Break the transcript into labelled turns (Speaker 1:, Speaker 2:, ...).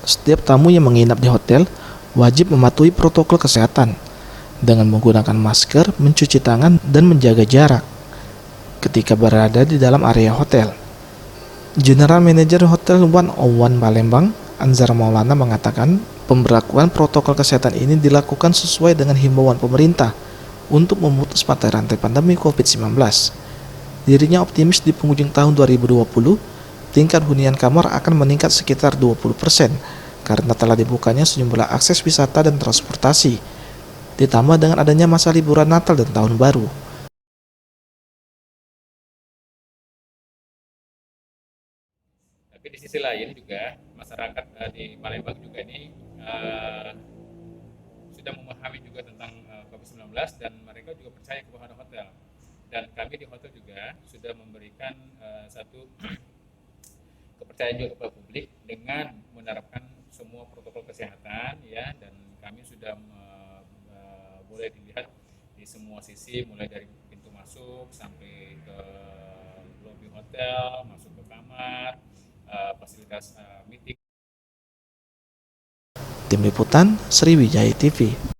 Speaker 1: Setiap tamu yang menginap di hotel wajib mematuhi protokol kesehatan dengan menggunakan masker, mencuci tangan, dan menjaga jarak ketika berada di dalam area hotel. General Manager Hotel 101 Palembang, Anzar Maulana mengatakan, pemberlakuan protokol kesehatan ini dilakukan sesuai dengan himbauan pemerintah untuk memutus mata rantai pandemi COVID-19. Dirinya optimis di penghujung tahun 2020, tingkat hunian kamar akan meningkat sekitar 20% karena telah dibukanya sejumlah akses wisata dan transportasi, ditambah dengan adanya masa liburan Natal dan Tahun Baru.
Speaker 2: Tapi di sisi lain juga masyarakat di Palembang juga ini uh, sudah memahami juga tentang COVID-19 dan mereka juga percaya kepada hotel. Dan kami di hotel juga sudah memberikan satu kepercayaan juga kepada publik dengan menerapkan semua protokol kesehatan ya, dan kami sudah boleh dilihat di semua sisi, mulai dari pintu masuk sampai ke lobi hotel, masuk ke kamar, fasilitas meeting.
Speaker 1: Tim Liputan, Sriwijaya TV.